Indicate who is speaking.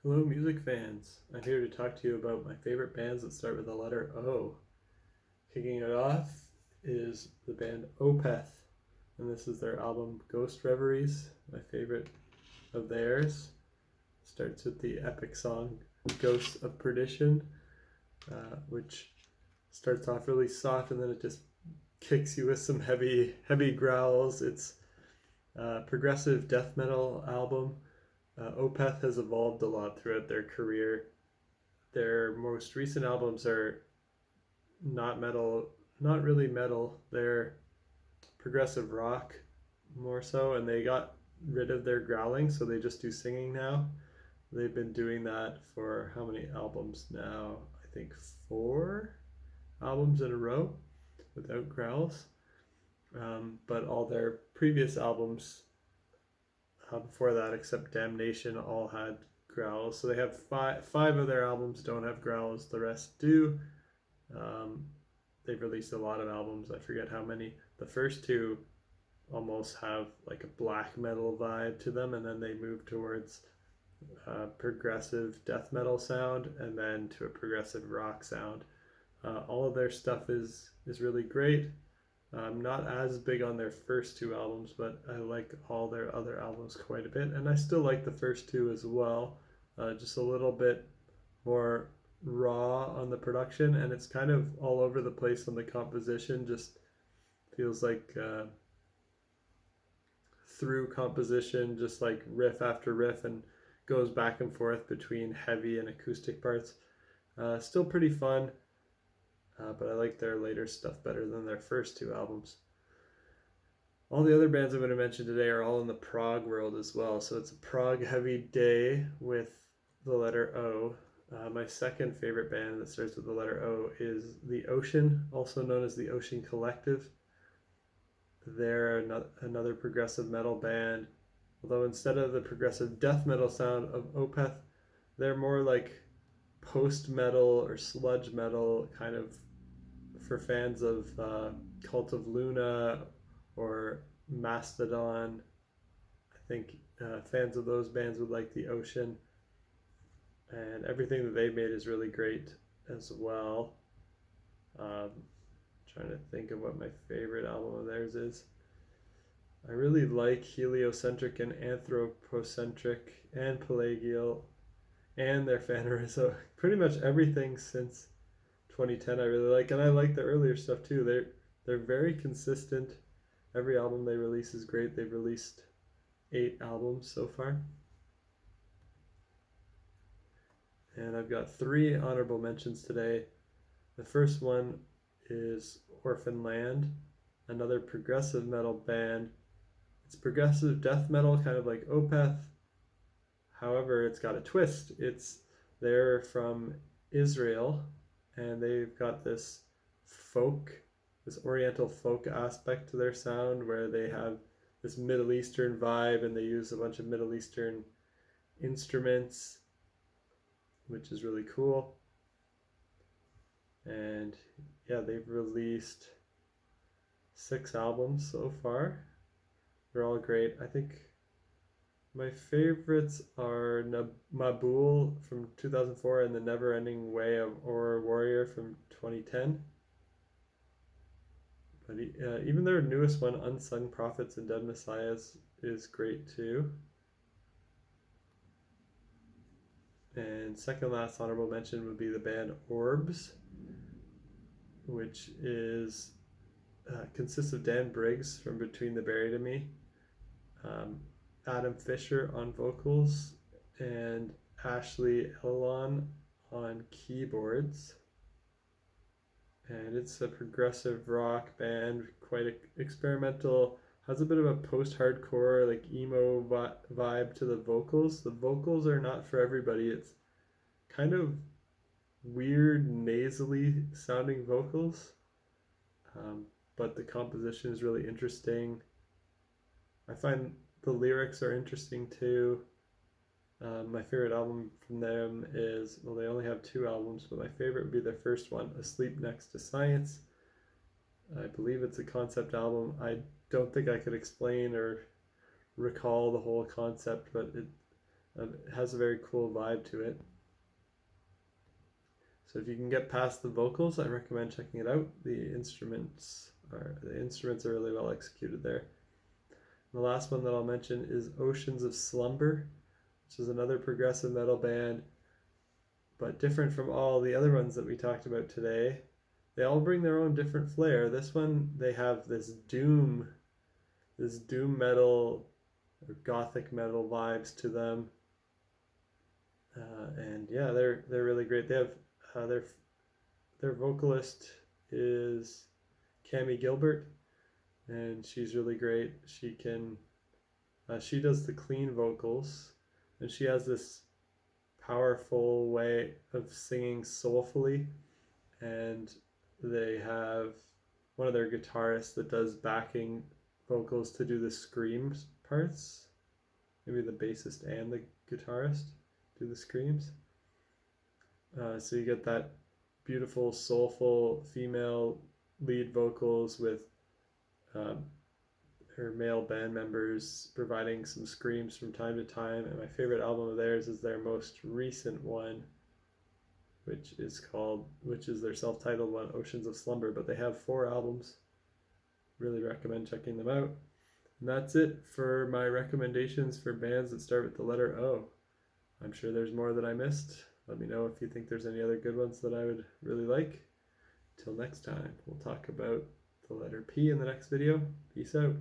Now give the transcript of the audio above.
Speaker 1: Hello, music fans. I'm here to talk to you about my favorite bands that start with the letter O. Kicking it off is the band Opeth, and this is their album Ghost Reveries, my favorite of theirs. Starts with the epic song Ghosts of Perdition, which starts off really soft and then it just kicks you with some heavy growls. It's a progressive death metal album. Opeth has evolved a lot throughout their career. Their most recent albums are not metal, not really metal. They're progressive rock more so, and they got rid of their growling, so they just do singing now. They've been doing that for how many albums now? I think 4 albums in a row without growls. But all their previous albums before that, except Damnation, all had growls. So they have five of their albums don't have growls. The rest do. They've released a lot of albums. I forget how many. The first 2 almost have like a black metal vibe to them, and then they move towards progressive death metal sound, and then to a progressive rock sound. All of their stuff is really great. I'm not as big on their first 2 albums, but I like all their other albums quite a bit, and I still like the first 2 as well. Just a little bit more raw on the production, and it's kind of all over the place on the composition. Just feels like through composition, just like riff after riff, and goes back and forth between heavy and acoustic parts. Still pretty fun. But I like their later stuff better than their first 2 albums. All the other bands I'm going to mention today are all in the prog world as well, so it's a prog heavy day with the letter O. My second favorite band that starts with the letter O is The Ocean, also known as The Ocean Collective. They're another progressive metal band, although instead of the progressive death metal sound of Opeth, they're more like post-metal or sludge metal, kind of for fans of Cult of Luna or Mastodon. I think fans of those bands would like The Ocean, and everything that they've made is really great as well. Trying to think of what my favorite album of theirs is. I really like heliocentric and anthropocentric and pelagial and their Phaneroso. Pretty much everything since 2010 I really like, and I like the earlier stuff too. They're very consistent. Every album they release is great. They've released 8 albums so far. And I've got 3 honorable mentions today. The first one is Orphan Land, another progressive metal band. It's progressive death metal, kind of like Opeth. However, it's got a twist. They're from Israel, and they've got this oriental folk aspect to their sound, where they have this Middle Eastern vibe, and they use a bunch of Middle Eastern instruments, which is really cool. And yeah, they've released 6 albums so far. They're all great. I think my favorites are Mabul from 2004 and The Never Ending Way of Aurora Warrior from 2010. But even their newest one, Unsung Prophets and Dead Messiahs, is great too. And second last honorable mention would be the band Orbs, which consists of Dan Briggs from Between the Buried and Me, Adam Fisher on vocals, and Ashley Elon on keyboards. And it's a progressive rock band, quite experimental, has a bit of a post-hardcore, like emo vibe to the vocals. The vocals are not for everybody. It's kind of weird, nasally sounding vocals, but the composition is really interesting. I find the lyrics are interesting too. My favorite album from them is, well, they only have 2 albums, but my favorite would be their first one, Asleep Next to Science. I believe it's a concept album. I don't think I could explain or recall the whole concept, but It has a very cool vibe to it. So if you can get past the vocals, I recommend checking it out. The instruments are really well executed there. The last one that I'll mention is Oceans of Slumber, which is another progressive metal band, but different from all the other ones that we talked about today. They all bring their own different flair. This one, they have this doom metal or gothic metal vibes to them, and yeah, they're really great. They have their vocalist is Cami Gilbert, and she's really great. She does the clean vocals, and she has this powerful way of singing soulfully, and they have one of their guitarists that does backing vocals to do the screams parts. Maybe the bassist and the guitarist do the screams. So you get that beautiful, soulful female lead vocals with her male band members providing some screams from time to time. And my favorite album of theirs is their most recent one, which is their self-titled one, Oceans of Slumber. But they have 4 albums. Really recommend checking them out. And that's it for my recommendations for bands that start with the letter O. I'm sure there's more that I missed. Let me know if you think there's any other good ones that I would really like. Till next time, we'll talk about the letter P in the next video. Peace out.